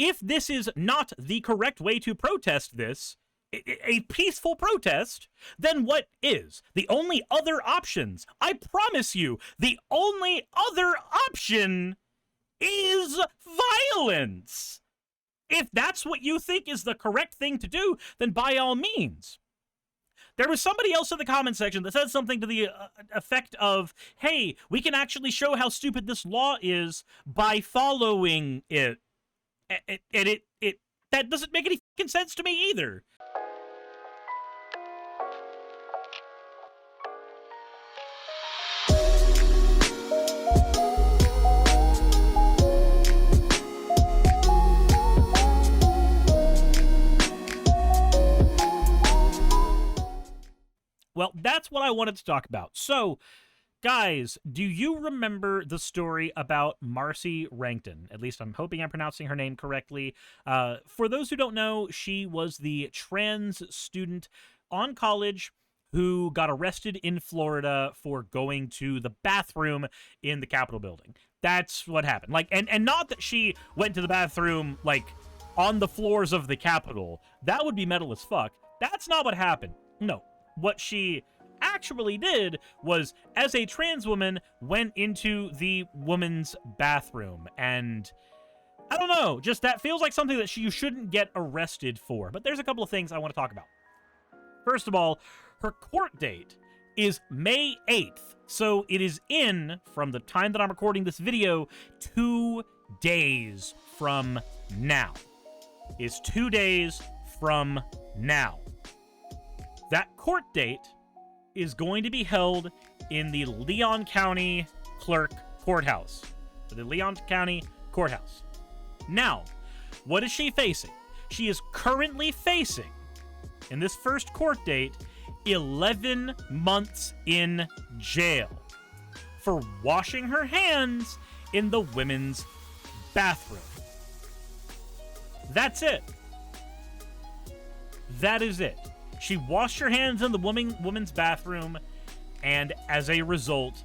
if this is not the correct way to protest this, a peaceful protest, then what is? The only other options, I promise you, the only other option is violence. If that's what you think is the correct thing to do, then by all means. There was somebody else in the comment section that said something to the effect of, hey, we can actually show how stupid this law is by following it. That doesn't make any fucking sense to me either. Well, that's what I wanted to talk about. So, guys, do you remember the story about Marcy Rankton? At least I'm hoping I'm pronouncing her name correctly. For those who don't know, she was the trans student on college who got arrested in Florida for going to the bathroom in the Capitol building. That's what happened. Like, and not that she went to the bathroom, like, on the floors of the Capitol. That would be metal as fuck. That's not what happened. No. What she actually did was, as a trans woman, went into the woman's bathroom. And I don't know, just that feels like something that you shouldn't get arrested for. But there's a couple of things I want to talk about. First of all, her court date is May 8th. So it is in, from the time that I'm recording this video, 2 days from now. It's 2 days from now. That court date is going to be held in the Leon County Clerk Courthouse. The Leon County Courthouse. Now, what is she facing? She is currently facing, in this first court date, 11 months in jail for washing her hands in the women's bathroom. That's it. That is it. She washed her hands in the woman's bathroom, and as a result,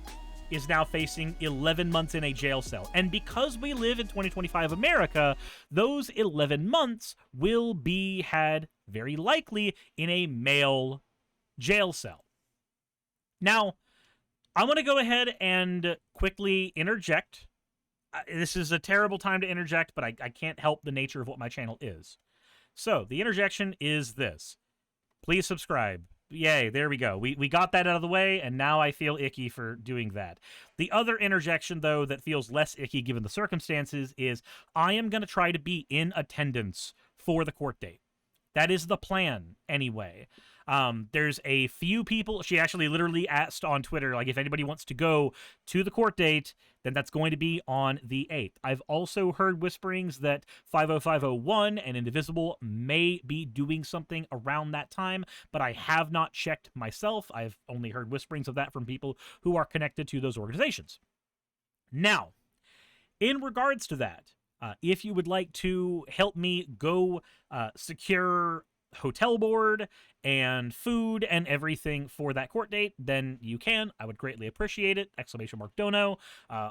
is now facing 11 months in a jail cell. And because we live in 2025 America, those 11 months will be had very likely in a male jail cell. Now, I want to go ahead and quickly interject. This is a terrible time to interject, but I can't help the nature of what my channel is. So, the interjection is this. Please subscribe. Yay, there we go. We got that out of the way, and now I feel icky for doing that. The other interjection, though, that feels less icky given the circumstances is I am going to try to be in attendance for the court date. That is the plan, anyway. There's a few people. She actually literally asked on Twitter, like, if anybody wants to go to the court date, then that's going to be on the 8th. I've also heard whisperings that 50501 and Indivisible may be doing something around that time, but I have not checked myself. I've only heard whisperings of that from people who are connected to those organizations. Now, in regards to that, if you would like to help me go secure hotel board and food and everything for that court date, then you can. I would greatly appreciate it. ! Dono.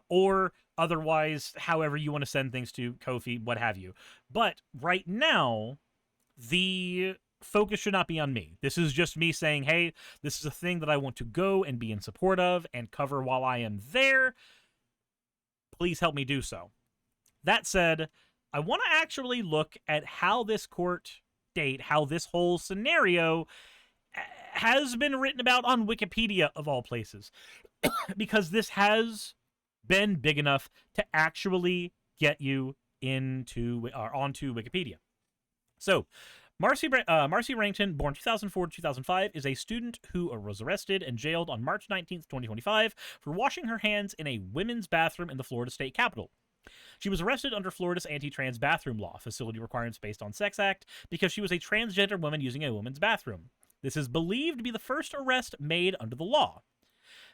Or otherwise, however you want to send things to Ko-fi, what have you. But right now, the focus should not be on me. This is just me saying, hey, this is a thing that I want to go and be in support of and cover while I am there. Please help me do so. That said, I want to actually look at how this court date, how this whole scenario has been written about on Wikipedia, of all places, because this has been big enough to actually get you into or onto Wikipedia. So, Marcy Rankton, born 2004 to 2005, is a student who was arrested and jailed on March 19th, 2025 for washing her hands in a women's bathroom in the Florida State Capitol. She was arrested under Florida's anti-trans bathroom law, Facility Requirements Based on Sex Act, because she was a transgender woman using a woman's bathroom. This is believed to be the first arrest made under the law.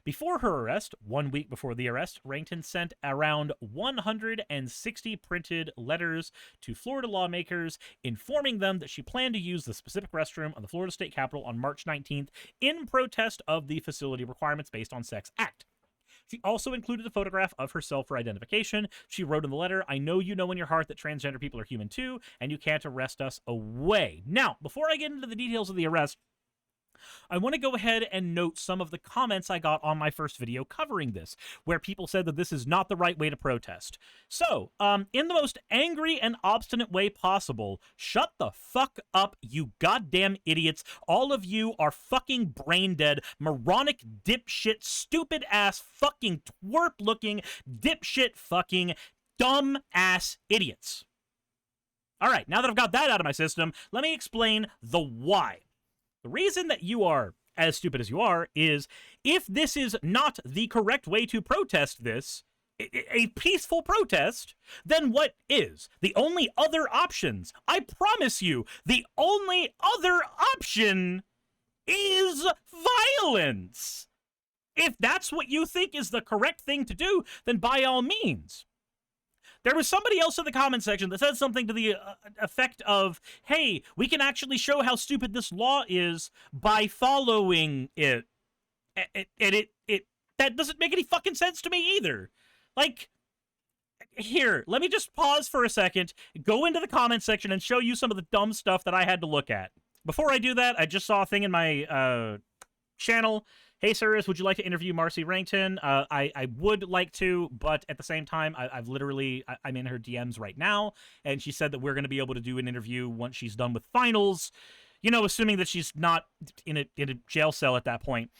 Before her arrest, 1 week before the arrest, Rankton sent around 160 printed letters to Florida lawmakers informing them that she planned to use the specific restroom on the Florida State Capitol on March 19th in protest of the Facility Requirements Based on Sex Act. She also included a photograph of herself for identification. She wrote in the letter, "I know you know in your heart that transgender people are human too, and you can't arrest us away." Now, before I get into the details of the arrest, I want to go ahead and note some of the comments I got on my first video covering this, where people said that this is not the right way to protest. So, in the most angry and obstinate way possible, shut the fuck up, you goddamn idiots. All of you are fucking brain dead, moronic, dipshit, stupid ass, fucking twerp looking, dipshit fucking, dumb ass idiots. All right, now that I've got that out of my system, let me explain the why. The reason that you are as stupid as you are is if this is not the correct way to protest this, a peaceful protest, then what is? The only other options, I promise you, the only other option is violence. If that's what you think is the correct thing to do, then by all means. There was somebody else in the comment section that said something to the effect of, hey, we can actually show how stupid this law is by following it. And that doesn't make any fucking sense to me either. Like, here, let me just pause for a second, go into the comment section and show you some of the dumb stuff that I had to look at. Before I do that, I just saw a thing in my channel. Hey, Suris, would you like to interview Marcy Rankton? I would like to, but at the same time, I'm in her DMs right now, and she said that we're going to be able to do an interview once she's done with finals, you know, assuming that she's not in a jail cell at that point.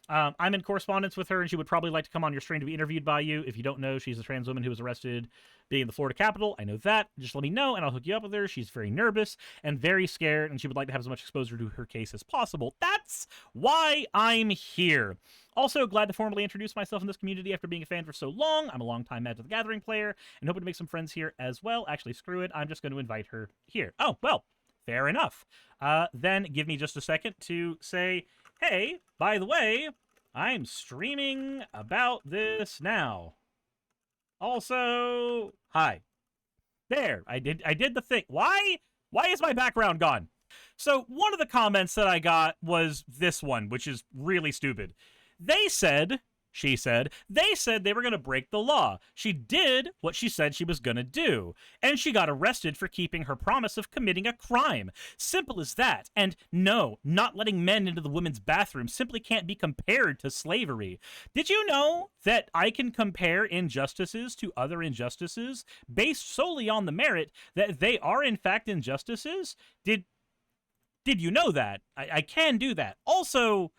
I'm in correspondence with her, and she would probably like to come on your stream to be interviewed by you. If you don't know, she's a trans woman who was arrested being in the Florida Capitol. I know that. Just let me know, and I'll hook you up with her. She's very nervous and very scared, and she would like to have as much exposure to her case as possible. That's why I'm here. Also, glad to formally introduce myself in this community after being a fan for so long. I'm a longtime Magic the Gathering player, and hoping to make some friends here as well. Actually, screw it. I'm just going to invite her here. Oh, well, fair enough. Then give me just a second to say, hey, by the way, I'm streaming about this now. Also, hi. There, I did the thing. Why is my background gone? So one of the comments that I got was this one, which is really stupid. She said, they said they were going to break the law. She did what she said she was going to do, and she got arrested for keeping her promise of committing a crime. Simple as that. And no, not letting men into the women's bathroom simply can't be compared to slavery. Did you know that I can compare injustices to other injustices based solely on the merit that they are in fact injustices? Did you know that? I can do that. Also,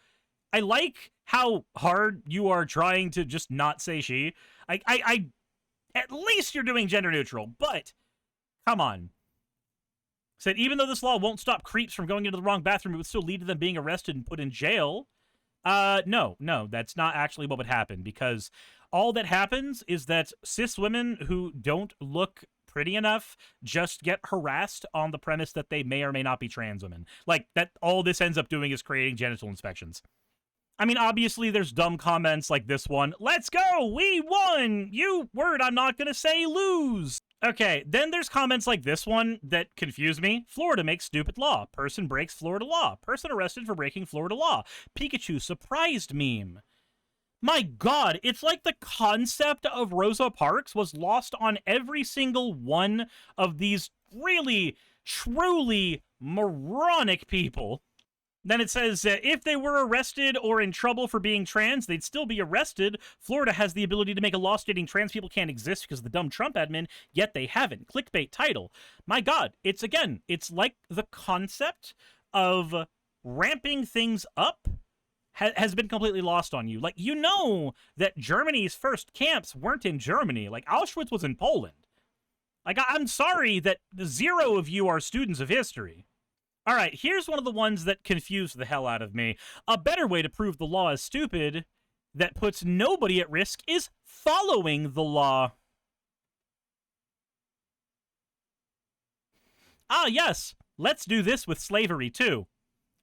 I like how hard you are trying to just not say she. I at least you're doing gender neutral, but come on. Said even though this law won't stop creeps from going into the wrong bathroom, it would still lead to them being arrested and put in jail. No, that's not actually what would happen, because all that happens is that cis women who don't look pretty enough just get harassed on the premise that they may or may not be trans women. Like, that all this ends up doing is creating genital inspections. I mean, obviously, there's dumb comments like this one. Let's go! We won! You word I'm not gonna say lose! Okay, then there's comments like this one that confuse me. Florida makes stupid law. Person breaks Florida law. Person arrested for breaking Florida law. Pikachu surprised meme. My god, it's like the concept of Rosa Parks was lost on every single one of these really, truly moronic people. Then it says, if they were arrested or in trouble for being trans, they'd still be arrested. Florida has the ability to make a law stating trans people can't exist because of the dumb Trump admin, yet they haven't. Clickbait title. My god, it's like the concept of ramping things up has been completely lost on you. Like, you know that Germany's first camps weren't in Germany. Like, Auschwitz was in Poland. Like, I'm sorry that 0 of you are students of history. All right, here's one of the ones that confused the hell out of me. A better way to prove the law is stupid that puts nobody at risk is following the law. Ah, yes, let's do this with slavery, too.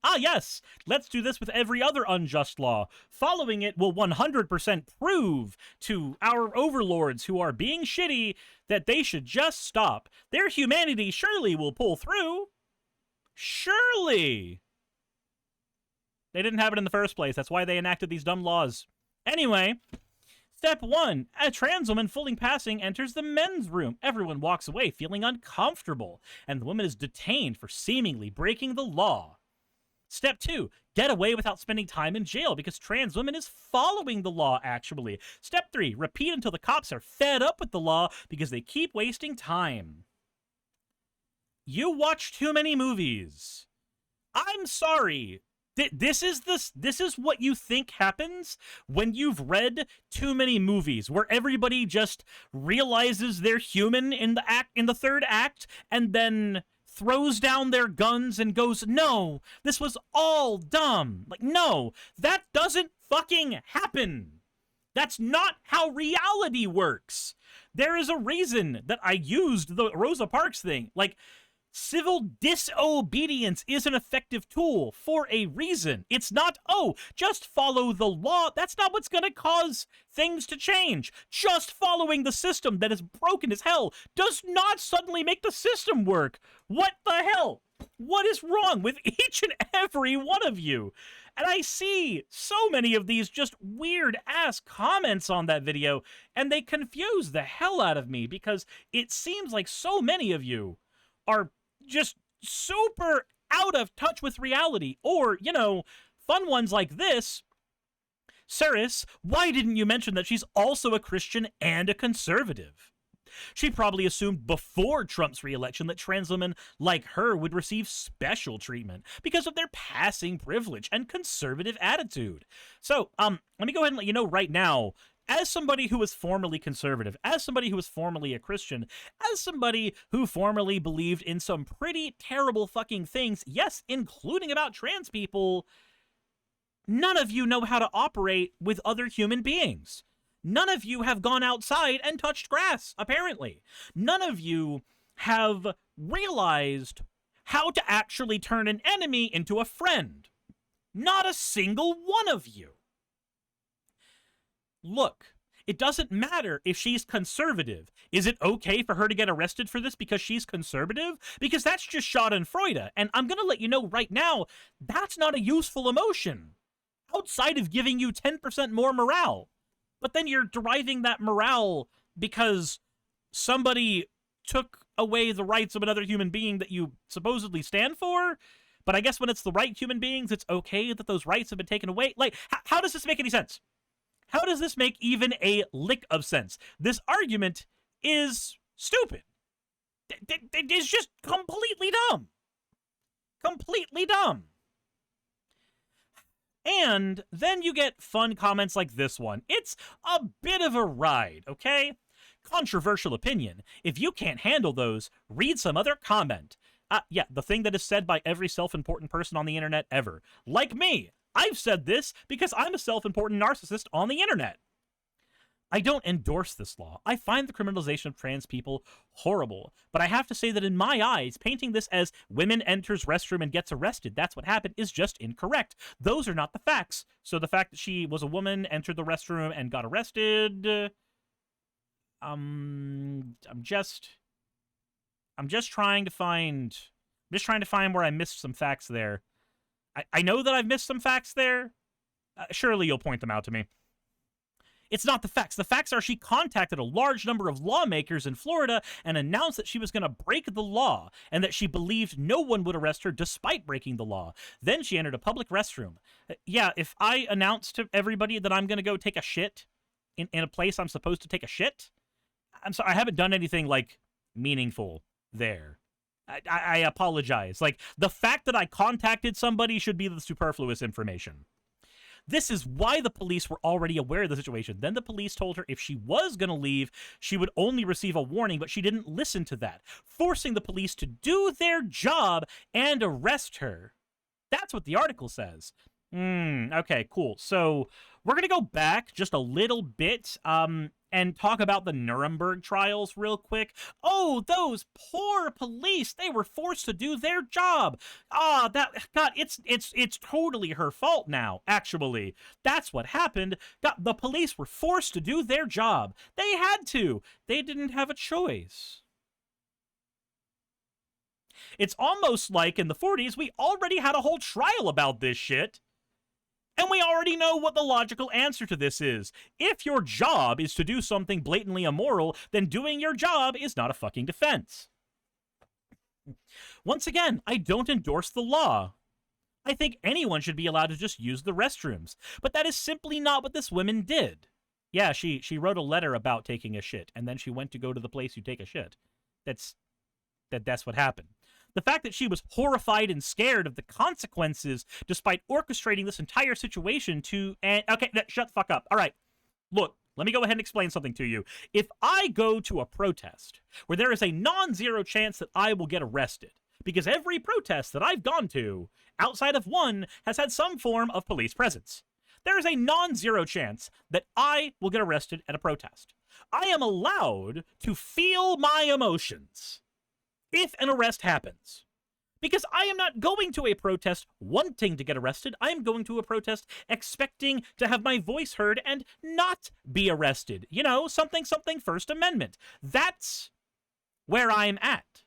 Ah, yes, let's do this with every other unjust law. Following it will 100% prove to our overlords who are being shitty that they should just stop. Their humanity surely will pull through. Surely! They didn't have it in the first place. That's why they enacted these dumb laws. Anyway, Step 1. A trans woman fully passing enters the men's room. Everyone walks away feeling uncomfortable, and the woman is detained for seemingly breaking the law. Step 2. Get away without spending time in jail because trans woman is following the law, actually. Step 3. Repeat until the cops are fed up with the law because they keep wasting time. You watch too many movies. I'm sorry. This is what you think happens when you've read too many movies where everybody just realizes they're human in the third act and then throws down their guns and goes, no, this was all dumb. Like, no, that doesn't fucking happen. That's not how reality works. There is a reason that I used the Rosa Parks thing. Like, civil disobedience is an effective tool for a reason. It's not, oh, just follow the law. That's not what's going to cause things to change. Just following the system that is broken as hell does not suddenly make the system work. What the hell? What is wrong with each and every one of you? And I see so many of these just weird-ass comments on that video, and they confuse the hell out of me because it seems like so many of you are just super out of touch with reality. Or, you know, fun ones like this. Suris, why didn't you mention that she's also a Christian and a conservative? She probably assumed before Trump's re-election that trans women like her would receive special treatment because of their passing privilege and conservative attitude. So, let me go ahead and let you know right now, as somebody who was formerly conservative, as somebody who was formerly a Christian, as somebody who formerly believed in some pretty terrible fucking things, yes, including about trans people, none of you know how to operate with other human beings. None of you have gone outside and touched grass, apparently. None of you have realized how to actually turn an enemy into a friend. Not a single one of you. Look, it doesn't matter if she's conservative. Is it okay for her to get arrested for this because she's conservative? Because that's just schadenfreude. And I'm going to let you know right now, that's not a useful emotion. Outside of giving you 10% more morale. But then you're deriving that morale because somebody took away the rights of another human being that you supposedly stand for? But I guess when it's the right human beings, it's okay that those rights have been taken away? Like, how does this make any sense? How does this make even a lick of sense? This argument is stupid. It's just completely dumb. Completely dumb. And then you get fun comments like this one. It's a bit of a ride, okay? Controversial opinion. If you can't handle those, read some other comment. Yeah, the thing that is said by every self-important person on the internet ever. Like me. I've said this because I'm a self-important narcissist on the internet. I don't endorse this law. I find the criminalization of trans people horrible. But I have to say that in my eyes, painting this as women enters restroom and gets arrested, that's what happened, is just incorrect. Those are not the facts. So the fact that she was a woman, entered the restroom, and got arrested... I'm just trying to find where I missed some facts there. I know that I've missed some facts there. Surely you'll point them out to me. It's not the facts. The facts are she contacted a large number of lawmakers in Florida and announced that she was going to break the law and that she believed no one would arrest her despite breaking the law. Then she entered a public restroom. Yeah, if I announce to everybody that I'm going to go take a shit in a place I'm supposed to take a shit, I'm sorry, I haven't done anything, like, meaningful there. I apologize. Like, the fact that I contacted somebody should be the superfluous information. This is why the police were already aware of the situation. Then the police told her if she was going to leave, she would only receive a warning, but she didn't listen to that, forcing the police to do their job and arrest her. That's what the article says. Okay, cool. So we're going to go back just a little bit, and talk about the Nuremberg trials real quick. Oh, those poor police! They were forced to do their job. God, it's totally her fault now. Actually, that's what happened. God, the police were forced to do their job. They had to. They didn't have a choice. It's almost like in the 40s we already had a whole trial about this shit. And we already know what the logical answer to this is. If your job is to do something blatantly immoral, then doing your job is not a fucking defense. Once again, I don't endorse the law. I think anyone should be allowed to just use the restrooms. But that is simply not what this woman did. Yeah, she wrote a letter about taking a shit, and then she went to go to the place you take a shit. That's what happened. The fact that she was horrified and scared of the consequences despite orchestrating this entire situation to... okay, shut the fuck up. All right, look, let me go ahead and explain something to you. If I go to a protest where there is a non-zero chance that I will get arrested, because every protest that I've gone to, outside of one, has had some form of police presence, there is a non-zero chance that I will get arrested at a protest. I am allowed to feel my emotions if an arrest happens. Because I am not going to a protest wanting to get arrested. I am going to a protest expecting to have my voice heard and not be arrested. You know, something First Amendment. That's where I'm at.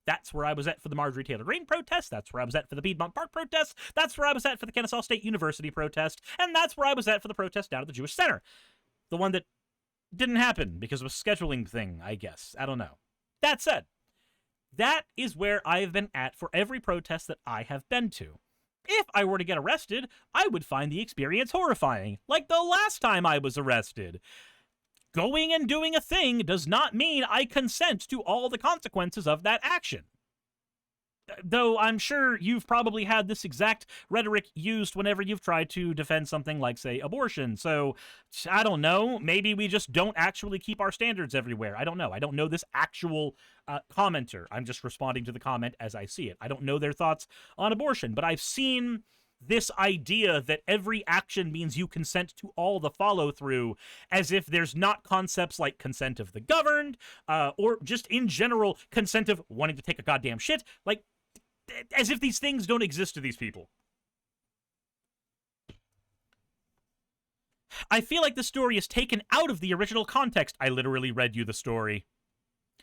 That's where I was at for the Marjorie Taylor Greene protest. That's where I was at for the Piedmont Park protest. That's where I was at for the Kennesaw State University protest. And that's where I was at for the protest down at the Jewish Center. The one that didn't happen because of a scheduling thing, I guess. I don't know. That said, that is where I have been at for every protest that I have been to. If I were to get arrested, I would find the experience horrifying, like the last time I was arrested. Going and doing a thing does not mean I consent to all the consequences of that action. Though I'm sure you've probably had this exact rhetoric used whenever you've tried to defend something like, say, abortion. So, I don't know, maybe we just don't actually keep our standards everywhere. I don't know. I don't know this actual commenter. I'm just responding to the comment as I see it. I don't know their thoughts on abortion, but I've seen this idea that every action means you consent to all the follow-through, as if there's not concepts like consent of the governed, or just in general consent of wanting to take a goddamn shit, like, as if these things don't exist to these people. I feel like the story is taken out of the original context. I literally read you the story.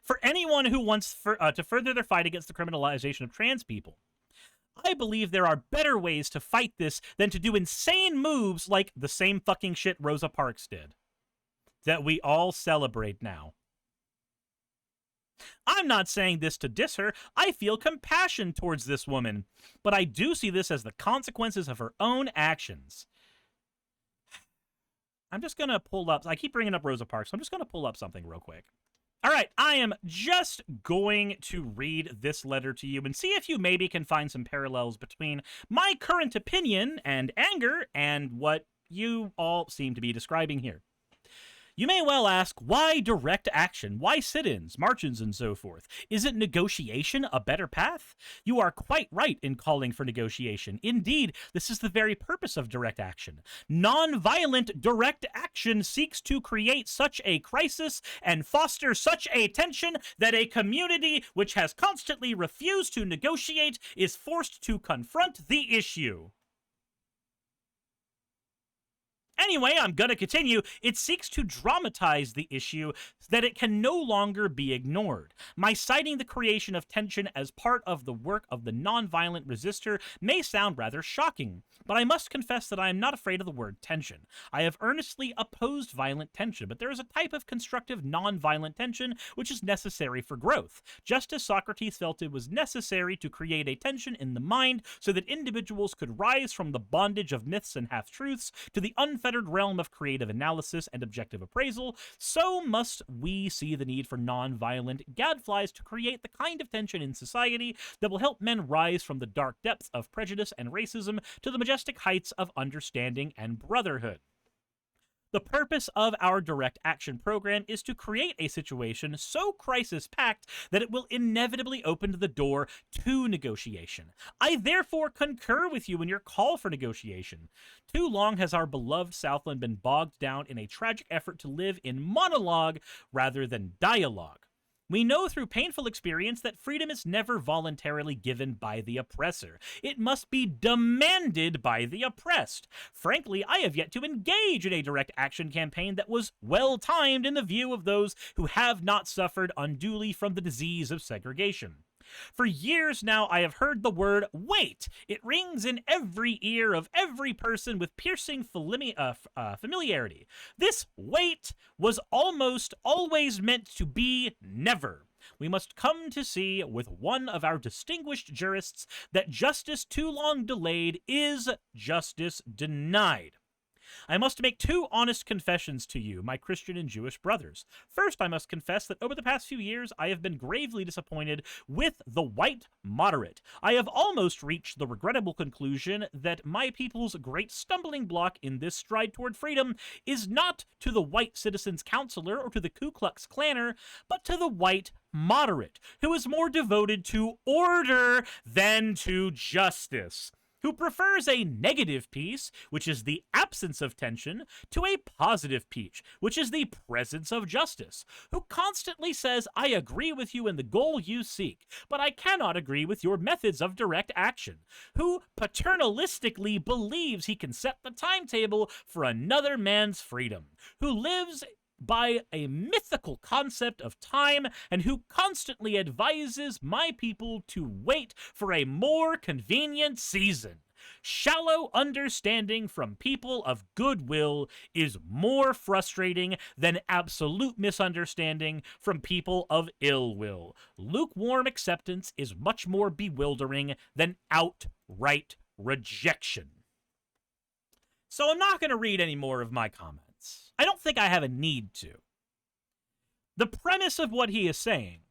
For anyone who wants to further their fight against the criminalization of trans people, I believe there are better ways to fight this than to do insane moves like the same fucking shit Rosa Parks did, that we all celebrate now. I'm not saying this to diss her. I feel compassion towards this woman, but I do see this as the consequences of her own actions. I'm just going to pull up... I keep bringing up Rosa Parks, so I'm just going to pull up something real quick. All right, I am just going to read this letter to you and see if you maybe can find some parallels between my current opinion and anger and what you all seem to be describing here. You may well ask, why direct action? Why sit-ins, march-ins, and so forth? Isn't negotiation a better path? You are quite right in calling for negotiation. Indeed, this is the very purpose of direct action. Non-violent direct action seeks to create such a crisis and foster such a tension that a community which has constantly refused to negotiate is forced to confront the issue. Anyway, I'm gonna continue. It seeks to dramatize the issue so that it can no longer be ignored. My citing the creation of tension as part of the work of the nonviolent resistor may sound rather shocking, but I must confess that I am not afraid of the word tension. I have earnestly opposed violent tension, but there is a type of constructive nonviolent tension which is necessary for growth, just as Socrates felt it was necessary to create a tension in the mind so that individuals could rise from the bondage of myths and half-truths to the unfettered realm of creative analysis and objective appraisal, so must we see the need for non-violent gadflies to create the kind of tension in society that will help men rise from the dark depths of prejudice and racism to the majestic heights of understanding and brotherhood. The purpose of our direct action program is to create a situation so crisis-packed that it will inevitably open the door to negotiation. I therefore concur with you in your call for negotiation. Too long has our beloved Southland been bogged down in a tragic effort to live in monologue rather than dialogue. We know through painful experience that freedom is never voluntarily given by the oppressor. It must be demanded by the oppressed. Frankly, I have yet to engage in a direct action campaign that was well-timed in the view of those who have not suffered unduly from the disease of segregation. For years now, I have heard the word wait. It rings in every ear of every person with piercing familiarity. This wait was almost always meant to be never. We must come to see with one of our distinguished jurists that justice too long delayed is justice denied. I must make two honest confessions to you, my Christian and Jewish brothers. First, I must confess that over the past few years, I have been gravely disappointed with the white moderate. I have almost reached the regrettable conclusion that my people's great stumbling block in this stride toward freedom is not to the white citizens' counselor or to the Ku Klux Klanner, but to the white moderate, who is more devoted to order than to justice, who prefers a negative peace, which is the absence of tension, to a positive peace, which is the presence of justice, who constantly says, I agree with you in the goal you seek, but I cannot agree with your methods of direct action, who paternalistically believes he can set the timetable for another man's freedom, who lives by a mythical concept of time, and who constantly advises my people to wait for a more convenient season. Shallow understanding from people of goodwill is more frustrating than absolute misunderstanding from people of ill will. Lukewarm acceptance is much more bewildering than outright rejection. So I'm not going to read any more of my comments. I don't think I have a need to. The premise of what he is saying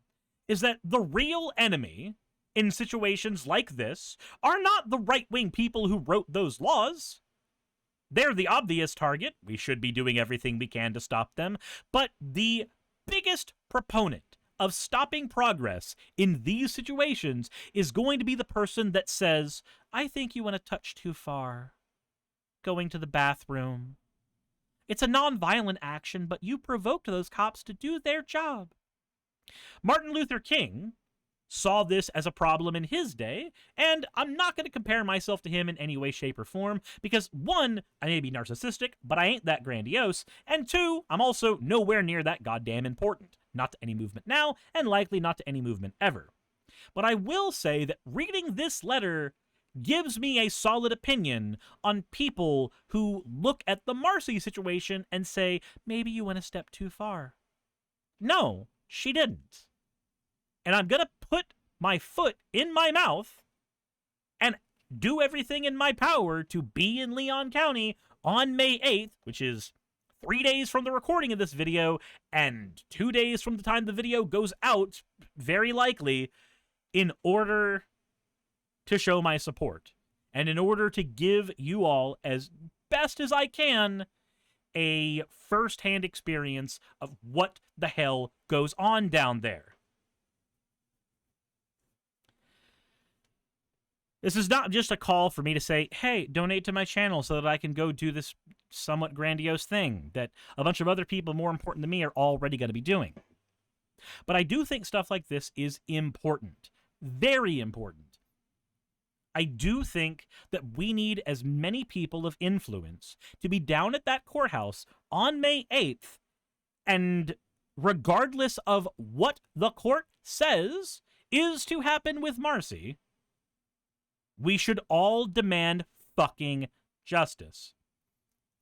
is that the real enemy in situations like this are not the right-wing people who wrote those laws. They're the obvious target. We should be doing everything we can to stop them. But the biggest proponent of stopping progress in these situations is going to be the person that says, I think you went a touch too far. Going to the bathroom. It's a non-violent action, but you provoked those cops to do their job. Martin Luther King saw this as a problem in his day, and I'm not going to compare myself to him in any way, shape, or form, because one, I may be narcissistic, but I ain't that grandiose, and two, I'm also nowhere near that goddamn important. Not to any movement now, and likely not to any movement ever. But I will say that reading this letter gives me a solid opinion on people who look at the Marcy situation and say, maybe you went a step too far. No, she didn't. And I'm going to put my foot in my mouth and do everything in my power to be in Leon County on May 8th, which is 3 days from the recording of this video and 2 days from the time the video goes out, very likely, in order to show my support, and in order to give you all, as best as I can, a first-hand experience of what the hell goes on down there. This is not just a call for me to say, hey, donate to my channel so that I can go do this somewhat grandiose thing that a bunch of other people more important than me are already going to be doing. But I do think stuff like this is important. Very important. I do think that we need as many people of influence to be down at that courthouse on May 8th, and regardless of what the court says is to happen with Marcy, we should all demand fucking justice.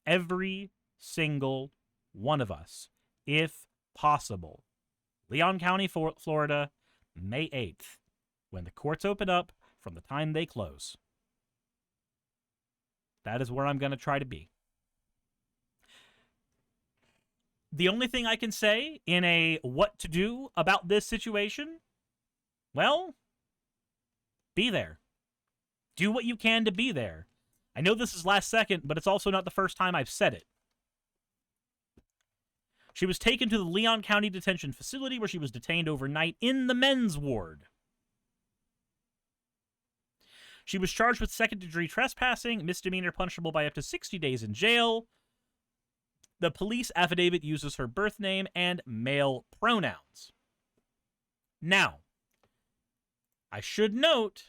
Every single one of us, if possible. Leon County, Florida, May 8th, when the courts open up, from the time they close. That is where I'm going to try to be. The only thing I can say in a what to do about this situation, well, be there. Do what you can to be there. I know this is last second, but it's also not the first time I've said it. She was taken to the Leon County Detention Facility where she was detained overnight in the men's ward. She was charged with second-degree trespassing, misdemeanor punishable by up to 60 days in jail. The police affidavit uses her birth name and male pronouns. Now, I should note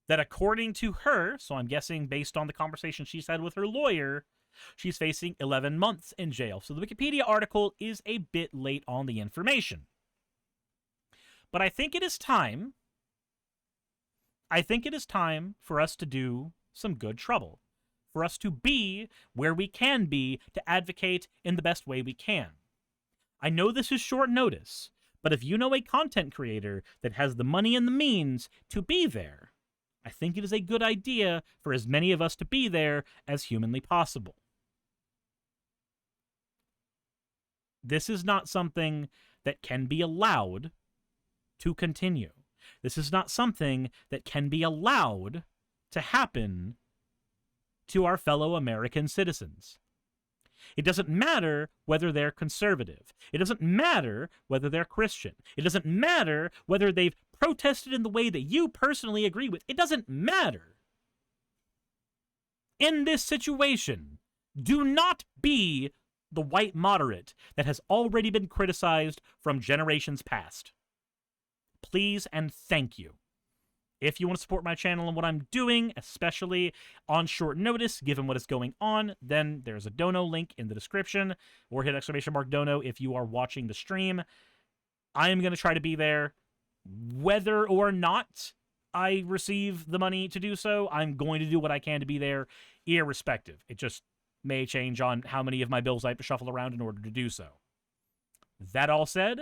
that according to her, so I'm guessing based on the conversation she's had with her lawyer, she's facing 11 months in jail. So the Wikipedia article is a bit late on the information. But I think it is time. I think it is time for us to do some good trouble. For us to be where we can be to advocate in the best way we can. I know this is short notice, but if you know a content creator that has the money and the means to be there, I think it is a good idea for as many of us to be there as humanly possible. This is not something that can be allowed to continue. This is not something that can be allowed to happen to our fellow American citizens. It doesn't matter whether they're conservative. It doesn't matter whether they're Christian. It doesn't matter whether they've protested in the way that you personally agree with. It doesn't matter. In this situation, do not be the white moderate that has already been criticized from generations past. Please and thank you. If you want to support my channel and what I'm doing, especially on short notice, given what is going on, then there's a dono link in the description, or hit !dono if you are watching the stream. I am going to try to be there. Whether or not I receive the money to do so, I'm going to do what I can to be there, irrespective. It just may change on how many of my bills I have to shuffle around in order to do so. That all said,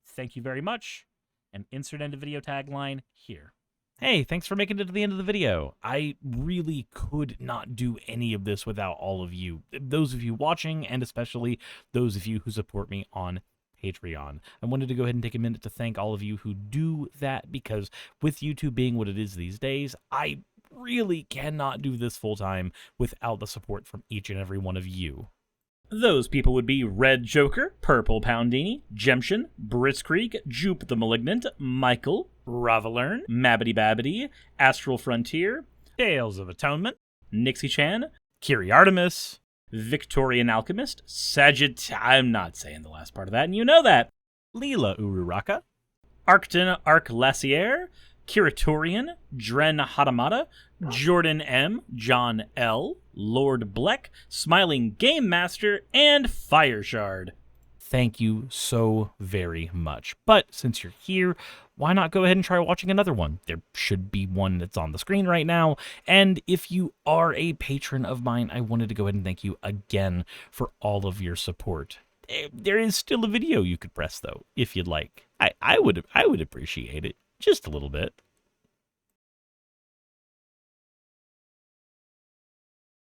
thank you very much, and insert end of video tagline here. Hey, thanks for making it to the end of the video. I really could not do any of this without all of you. Those of you watching, and especially those of you who support me on Patreon. I wanted to go ahead and take a minute to thank all of you who do that, because with YouTube being what it is these days, I really cannot do this full-time without the support from each and every one of you. Those people would be Red Joker, Purple Poundini, Jemshin, Britzkrieg, Jupe the Malignant, Michael, Ravelern, Mabbity Babbity, Astral Frontier, Tales of Atonement, Nixie Chan, Kiri Artemis, Victorian Alchemist, I'm not saying the last part of that, and you know that, Leela Ururaka, Arcton Arclacier, Kiratorian, Dren Hadamata, Jordan M, John L, Lord Bleck, Smiling Game Master, and Fireshard. Thank you so very much. But since you're here, why not go ahead and try watching another one? There should be one that's on the screen right now. And if you are a patron of mine, I wanted to go ahead and thank you again for all of your support. There is still a video you could press, though, if you'd like. I would appreciate it. Just a little bit.